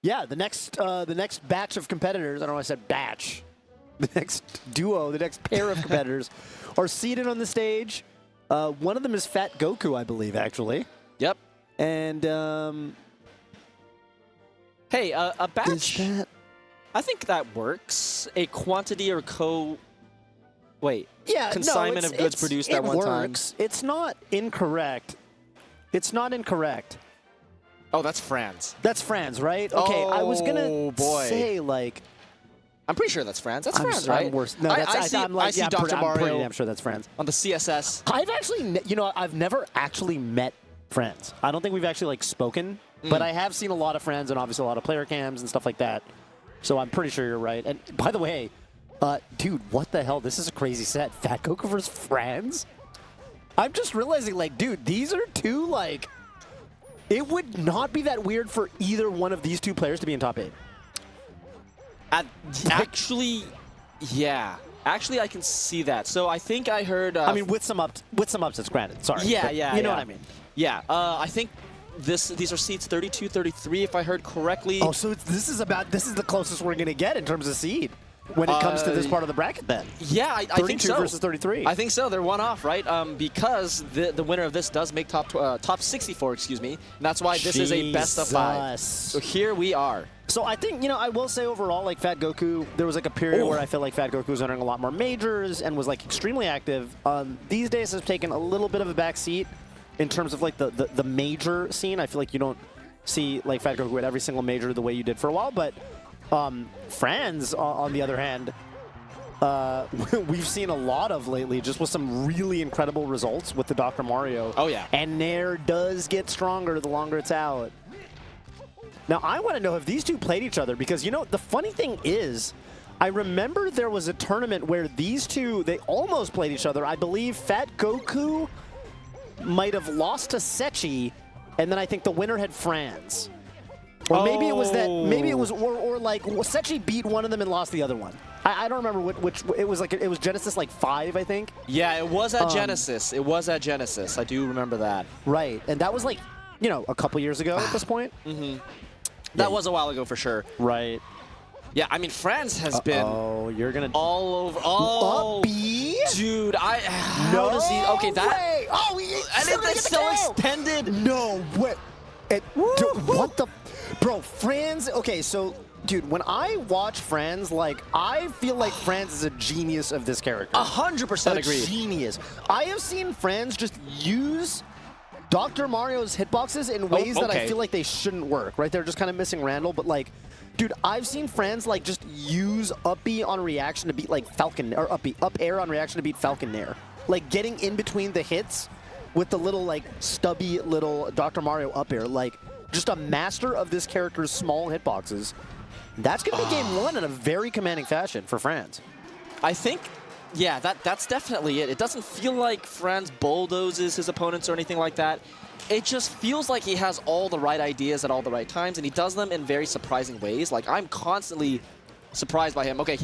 Yeah, the next batch of competitors, I don't know why I said batch, the next duo, the next pair of competitors are seated on the stage. One of them is FatGoku, I believe, actually. Yep. And, hey, a batch, is that... I think that works. A quantity or consignment no, of goods produced at one time. It's not incorrect. It's not incorrect. Oh, that's Franz. That's Franz, right? Okay, I was going to say, like... I'm pretty sure that's Franz. That's Franz, right? I'm worse. No, that's, I see Dr. Mario. I'm pretty damn sure that's Franz. On the CSS. I've actually, I've never actually met Franz. I don't think we've actually, like, spoken. But I have seen a lot of Franz and obviously a lot of player cams and stuff like that. So I'm pretty sure you're right. And by the way, dude, what the hell? This is a crazy set. FatGoku versus Franz? I'm just realizing, like, dude, these are two, like... It would not be that weird for either one of these two players to be in top 8. Actually, yeah. Actually, I can see that. So I think I heard... I mean, with some upsets, granted. Sorry. Yeah, but yeah, You know what I mean? Yeah. I think these are seeds 32, 33, if I heard correctly. Oh, so this is the closest we're going to get in terms of seed when it comes to this part of the bracket, then. Yeah, I think so. 32 versus 33. I think so. They're one off, right? Because the winner of this does make top 64, excuse me. And that's why this is a best of 5. So here we are. So I think, I will say overall, like, FatGoku, there was like a period where I feel like FatGoku was entering a lot more majors and was like extremely active. These days has taken a little bit of a back seat in terms of like the major scene. I feel like you don't see like FatGoku at every single major the way you did for a while, but Franz, on the other hand, we've seen a lot of lately, just with some really incredible results with the Dr. Mario. Oh, yeah. And Nair does get stronger the longer it's out. Now, I want to know if these two played each other, because, the funny thing is, I remember there was a tournament where these two, they almost played each other. I believe FatGoku might have lost to Sechi, and then I think the winner had Franz. Or maybe it was that, or like, Sechi beat one of them and lost the other one. I don't remember which, it was Genesis like 5, I think. Yeah, it was at Genesis. It was at Genesis. I do remember that. Right, and that was like, a couple years ago at this point. That was a while ago for sure. Right. Yeah, I mean, Franz has been you're gonna all over. Oh, B? Dude, how does he? Okay, that. Way. Oh, and it's still extended. No way. Dude, what the? Bro, Franz. Okay, so, dude, when I watch Franz, like, I feel like Franz is a genius of this character. 100% agree. Genius. I have seen Franz just use Dr. Mario's hitboxes in ways that I feel like they shouldn't work, right? They're just kind of missing Randall, but like, dude, I've seen Franz like just use up B on reaction to beat like Falcon, or up air on reaction to beat Falcon Nair. Like getting in between the hits with the little like stubby little Dr. Mario up air, like just a master of this character's small hitboxes. That's going to be game 1 in a very commanding fashion for Franz. I think, yeah, that's definitely it. It doesn't feel like Franz bulldozes his opponents or anything like that. It just feels like he has all the right ideas at all the right times, and he does them in very surprising ways. Like, I'm constantly surprised by him. Okay,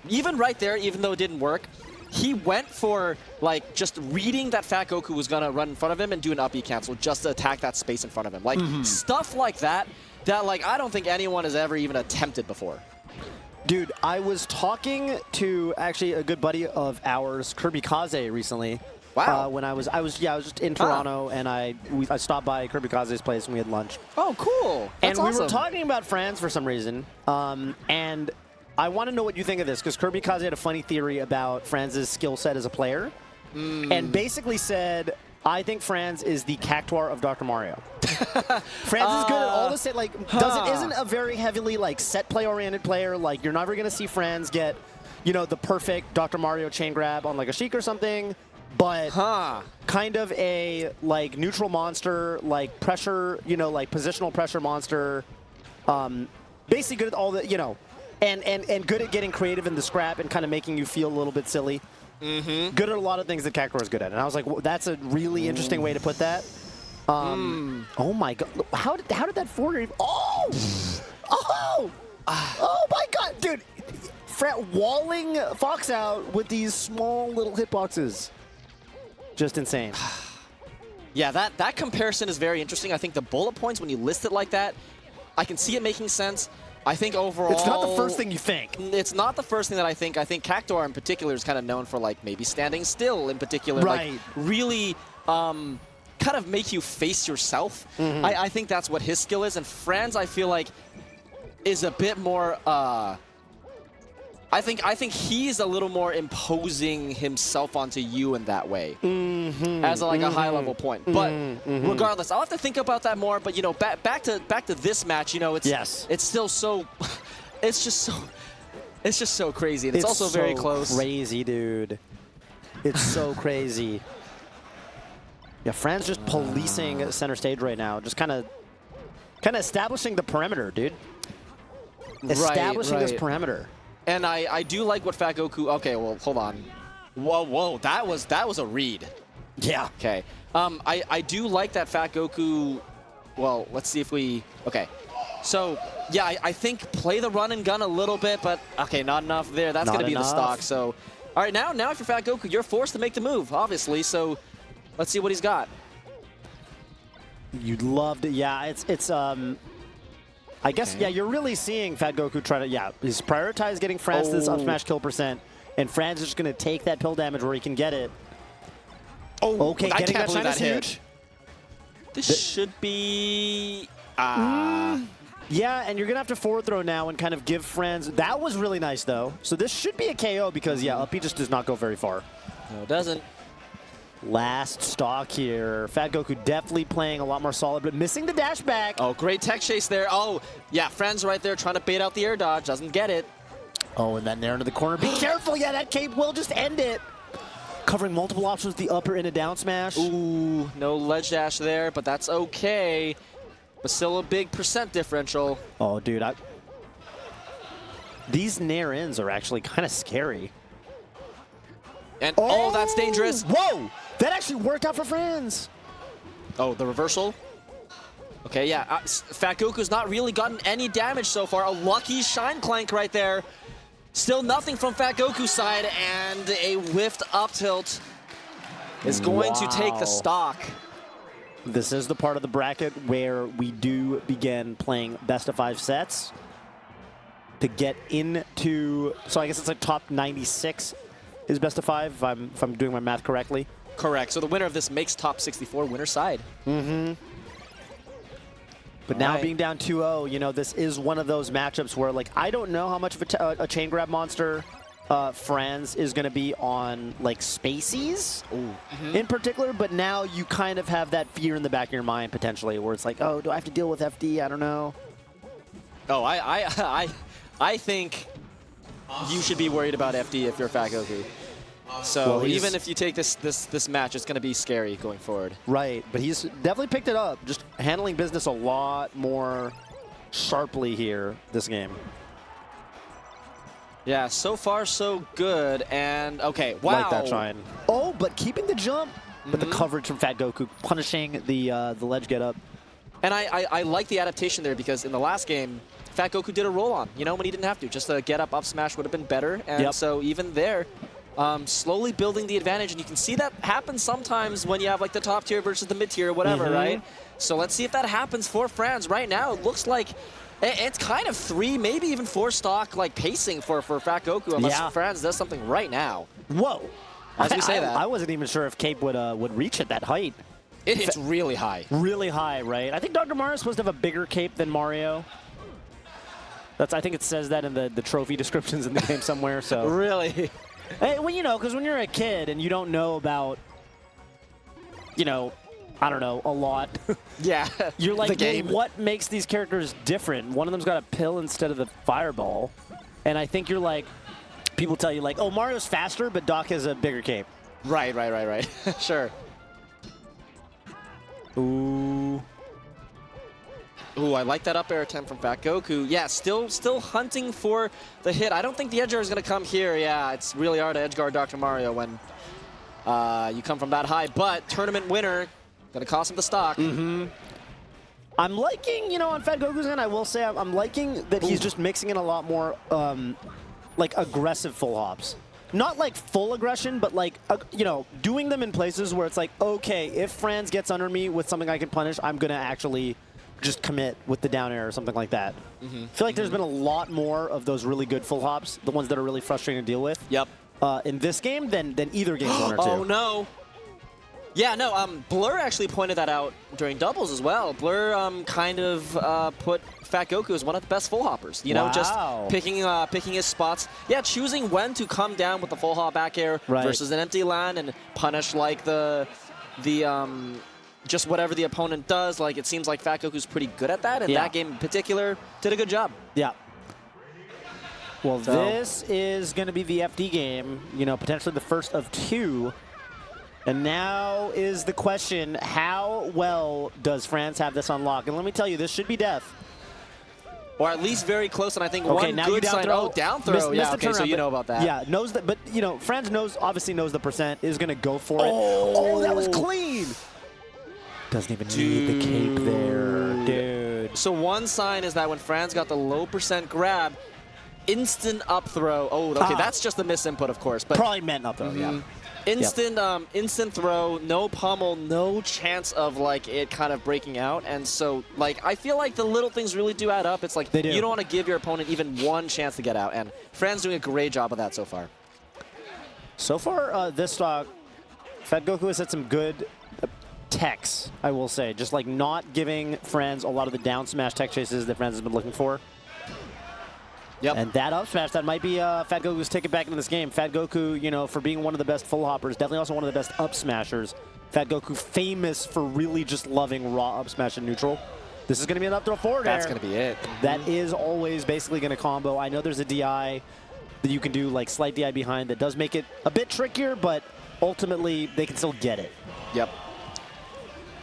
even right there, even though it didn't work, he went for, like, just reading that FatGoku was going to run in front of him and do an up B cancel just to attack that space in front of him. Like, stuff like that, like, I don't think anyone has ever even attempted before. Dude, I was talking to actually a good buddy of ours, Kirby Kaze, recently. Wow. When I was just in Toronto, and I stopped by Kirby Kaze's place and we had lunch. Oh, cool. That's and we awesome. were talking about Franz for some reason, and I want to know what you think of this, because Kirby Kaze had a funny theory about Franz's skill set as a player, and basically said, I think Franz is the Cactuar of Dr. Mario. Franz is good at all the set, like, isn't a very heavily, like, set play-oriented player. Like, you're never going to see Franz get, the perfect Dr. Mario chain grab on, like, a Sheik or something. But kind of a, like, neutral monster, like, pressure, like, positional pressure monster. Basically good at all the, and good at getting creative in the scrap and kind of making you feel a little bit silly. Good at a lot of things that Cactuar is good at. And I was like, well, that's a really interesting way to put that. Oh my god. How did that forward even... Oh my god, dude. Walling Fox out with these small little hitboxes. Just insane. Yeah, that comparison is very interesting. I think the bullet points, when you list it like that, I can see it making sense. I think overall... It's not the first thing you think. It's not the first thing that I think. I think Cactuar in particular is kind of known for like maybe standing still in particular. Right. Like really kind of make you face yourself. I think that's what his skill is. And Franz, I feel like, is a bit more... I think he's a little more imposing himself onto you in that way, as like a high-level point. But regardless, I'll have to think about that more. But you know, back to this match. You know, it's still so, it's just so crazy. And it's also so very close. Crazy, dude. It's so crazy. Yeah, Franz just policing center stage right now, just kind of establishing the perimeter, dude. Establishing this perimeter. And I do like what FatGoku... Okay, well, hold on. Whoa, that was a read. Yeah. Okay. I do like that FatGoku... Well, let's see if we... Okay. So, yeah, I think play the run and gun a little bit, but, okay, not enough there. That's going to be the stock. So, all right, now if you're FatGoku, you're forced to make the move, obviously. So, let's see what he's got. You'd love to... Yeah, it's I guess, yeah, you're really seeing FatGoku try to, he's prioritized getting Franz to this up smash kill percent, and Franz is just going to take that pill damage where he can get it. Oh, okay, I getting can't that believe that huge. hit. This should be... Yeah, and you're going to have to forward throw now and kind of give Franz... That was really nice, though. So this should be a KO because, yeah, up B just does not go very far. No, it doesn't. Last stock here. FatGoku definitely playing a lot more solid, but missing the dash back. Oh, great tech chase there. Oh, yeah, Franz right there trying to bait out the air dodge. Doesn't get it. Oh, and then there into the corner. Be careful. Yeah, that cape will just end it. Covering multiple options, the upper and a down smash. Ooh, no ledge dash there, but that's okay. But still a big percent differential. Oh, dude. These nair-ins are actually kind of scary. And, oh, that's dangerous. Whoa! That actually worked out for Franz. Oh, the reversal. Okay, yeah. FatGoku's not really gotten any damage so far. A lucky Shine Clank right there. Still nothing from FatGoku's side, and a whiffed up tilt is going to take the stock. This is the part of the bracket where we do begin playing best of 5 sets to get into, so I guess it's like top 96 is best of 5 if I'm doing my math correctly. Correct. So the winner of this makes top 64 winner side. But now being down 2-0, you know, this is one of those matchups where, like, I don't know how much of a chain grab monster Franz is going to be on, like, Spaceys in particular, but now you kind of have that fear in the back of your mind, potentially, where it's like, oh, do I have to deal with FD? I don't know. Oh, I think you should be worried about FD if you're FatGoku. So well, even if you take this match, it's going to be scary going forward. Right, but he's definitely picked it up. Just handling business a lot more sharply here this game. Yeah, so far so good. And okay, wow. Like that shine. Oh, but keeping the jump. But the coverage from FatGoku punishing the ledge get up. And I like the adaptation there because in the last game, FatGoku did a roll on, you know, when he didn't have to. Just a get up smash would have been better. And so even there, slowly building the advantage. And you can see that happen sometimes when you have like the top tier versus the mid tier or whatever, right? So let's see if that happens for Franz. Right now, it looks like it's kind of 3, maybe even 4 stock like pacing for FatGoku unless Franz does something right now. Whoa. As we say that. I wasn't even sure if Cape would reach at that height. It's really high. Really high, right? I think Dr. Mario's supposed to have a bigger cape than Mario. I think it says that in the trophy descriptions in the game somewhere. So really? Hey, well, you know, because when you're a kid and you don't know about, you know, I don't know, a lot. Yeah. You're like, well, what makes these characters different? One of them's got a pill instead of the fireball. And I think you're like, people tell you like, oh, Mario's faster, but Doc has a bigger cape. Right. Sure. Ooh. Ooh, I like that up air attempt from FatGoku. Yeah, still hunting for the hit. I don't think the edge guard is going to come here. Yeah, it's really hard to edge guard Dr. Mario when you come from that high. But tournament winner, going to cost him the stock. I'm liking, you know, on FatGoku's end, I will say I'm liking that he's just mixing in a lot more, like, aggressive full hops. Not like full aggression, but like, you know, doing them in places where it's like, okay, if Franz gets under me with something I can punish, I'm going to actually just commit with the down air or something like that. I feel like there's been a lot more of those really good full hops, the ones that are really frustrating to deal with. Yep. In this game than either game 1 or 2. Oh, no. Yeah, no, Blur actually pointed that out during doubles as well. Blur kind of put FatGoku as one of the best full hoppers. You know, just picking his spots. Yeah, choosing when to come down with the full hop back air versus an empty land and punish like the just whatever the opponent does. Like, it seems like FatGoku's pretty good at that, and that game in particular did a good job. Yeah. Well, this is going to be the FD game, you know, potentially the first of 2. And now is the question, how well does Franz have this on lock? And let me tell you, this should be death. Or at least very close, and I think one now good down sign. throw. Oh, down throw. Yeah, okay, so you know about that. Yeah, knows that, but, you know, Franz obviously knows the percent, is going to go for it. Oh, that was clean. Doesn't even need the cape there, dude. So one sign is that when Franz got the low percent grab, instant up throw. Oh, okay, that's just the misinput, of course. But probably meant up throw, yeah. Instant throw, no pummel, no chance of like it kind of breaking out. And so like I feel like the little things really do add up. It's like you don't want to give your opponent even one chance to get out. And Franz doing a great job of that so far. So far, this stock, FatGoku has had some good techs, I will say. Just like not giving Franz a lot of the down smash tech chases that Franz has been looking for. Yep. And that up smash, that might be FatGoku's ticket back into this game. FatGoku, you know, for being one of the best full hoppers, definitely also one of the best up smashers. FatGoku famous for really just loving raw up smash and neutral. This is going to be an up throw forward air. That's going to be it. That is always basically going to combo. I know there's a DI that you can do, like slight DI behind, that does make it a bit trickier, but ultimately they can still get it. Yep.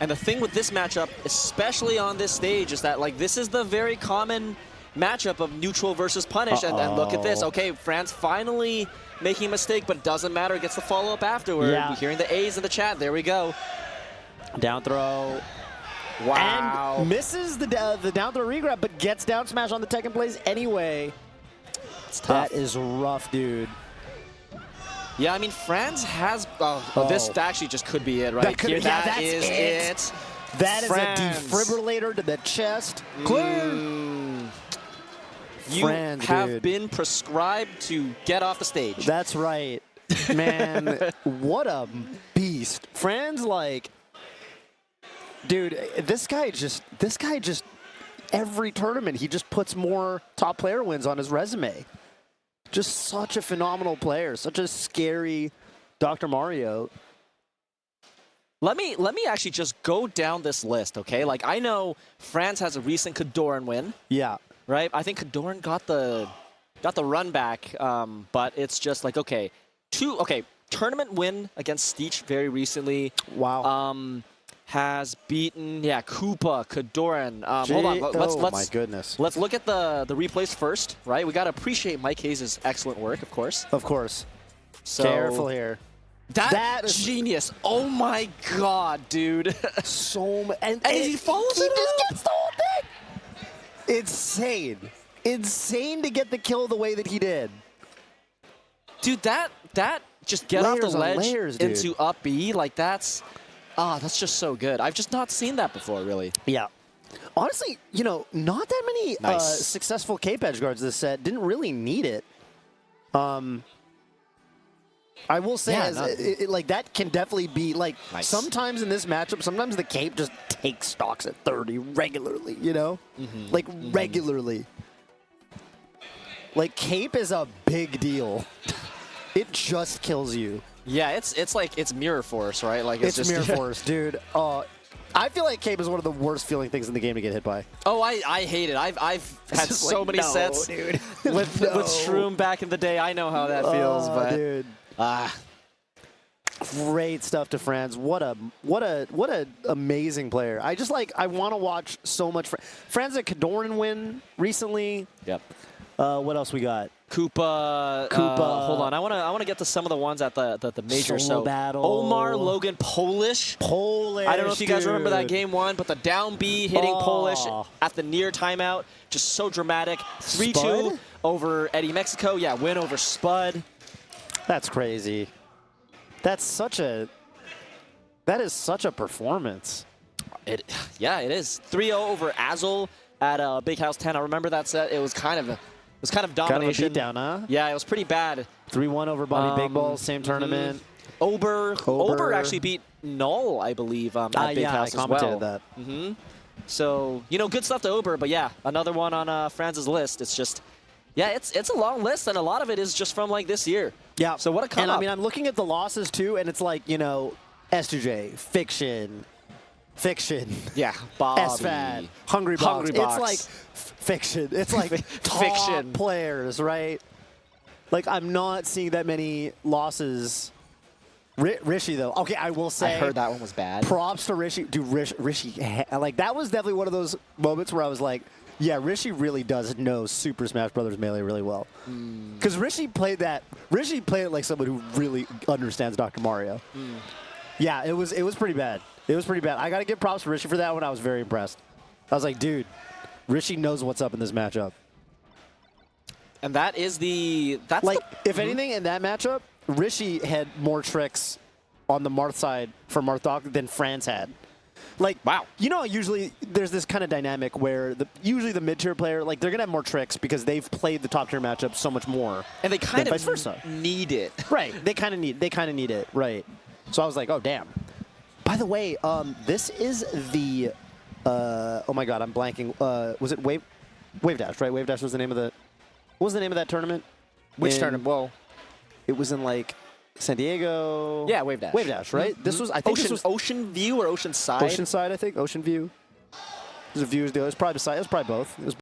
And the thing with this matchup, especially on this stage, is that like this is the very common matchup of neutral versus punish. And look at this. Okay, Franz finally making a mistake, but it doesn't matter. He gets the follow-up afterward. Yeah. We're hearing the A's in the chat. There we go. Down throw. Wow. And misses the down throw regrab, but gets down smash on the Tekken plays anyway. It's tough. That is rough, dude. Yeah, I mean, Franz has... this actually just could be it right here. That is it. That Franz. is a defibrillator to the chest. Clear. You Franz, have been prescribed to get off the stage. That's right. Man, what a beast. Franz, like... Dude, this guy just, every tournament, he just puts more top player wins on his resume. Just such a phenomenal player, such a scary Dr. Mario. Let me actually just go down this list, okay? Like, I know Franz has a recent Kadoran win. Yeah. Right? I think Kadoran got the run back, but it's just like, okay, tournament win against Steech very recently. Wow. Has beaten, Koopa, Kadoran. Hold on, let's my goodness. Let's look at the replays first, right? We got to appreciate Mike Hayes' excellent work, of course. Of course. So careful here. That is genius. Oh my god, dude. And he follows it up. He just gets the whole thing. Insane. Insane to get the kill the way that he did. Dude, that just get layers off the ledge layers, into up B, like that's just so good. I've just not seen that before, really. Yeah. Honestly, you know, not that many successful cape edge guards this set. Didn't really need it. I will say, like, that can definitely be, like, sometimes in this matchup, sometimes the cape just takes stocks at 30 regularly, you know? Like, regularly. Like, cape is a big deal. It just kills you. Yeah, it's like, it's mirror force, right? Like it's just mirror force, dude. I feel like cape is one of the worst feeling things in the game to get hit by. Oh, I hate it. I've had so many sets dude. with Shroom back in the day. I know how that feels, but dude. Great stuff to Franz. What a amazing player. I want to watch so much. Franz a Kadoran win recently. Yep. What else we got? Koopa. Hold on. I want to get to some of the ones at the major. Solo battle. Omar Logan Polish. I don't know if you guys remember that game one, but the down B hitting Polish at the near timeout, just so dramatic. 3-2 over Eddie Mexico. Yeah, win over Spud. That's crazy. That is such a performance. Yeah, it is. 3-0 over Azul at Big House 10. I remember that set. It was kind of domination. Kind of a beatdown, huh? Yeah, it was pretty bad. 3-1 over Bobby Big Balls, same tournament. Ober actually beat Null, I believe, at Big House I as well. commentated that. So, good stuff to Ober, but yeah, another one on Franz's list. It's just, yeah, it's a long list, and a lot of it is just from, like, this year. Yeah. So what a come And up. I mean, I'm looking at the losses, too, and it's like, S2J, Fiction. Yeah, Bobby. SFAT, Hungry Box. It's like Fiction. It's like Fiction top players, right? Like, I'm not seeing that many losses. Rishi, though. Okay, I will say. I heard that one was bad. Props to Rishi. Dude, Rishi, like, that was definitely one of those moments where I was like, yeah, Rishi really does know Super Smash Bros. Melee really well. Because Rishi played it like someone who really understands Dr. Mario. Yeah, it was pretty bad. It was pretty bad. I got to give props to Rishi for that one. I was very impressed. I was like, dude, Rishi knows what's up in this matchup. And that is if anything, in that matchup, Rishi had more tricks on the Marth side for Marth than Franz had. Like, wow. Usually there's this kind of dynamic where usually the mid-tier player, like, they're going to have more tricks because they've played the top-tier matchup so much more. And they kind of vice versa. need it. Right. They kind of need it. Right. So I was like, oh, damn. By the way, this is the, oh my God, I'm blanking. Was it Wave Dash, right? Wave Dash was the name of the, what was the name of that tournament? Which tournament? Well, it was in like San Diego. Yeah, Wave Dash. Wave Dash, right? This was, I think this was Ocean View or Ocean Side? Ocean Side, I think. Ocean View. It was a View deal. It was probably both. It was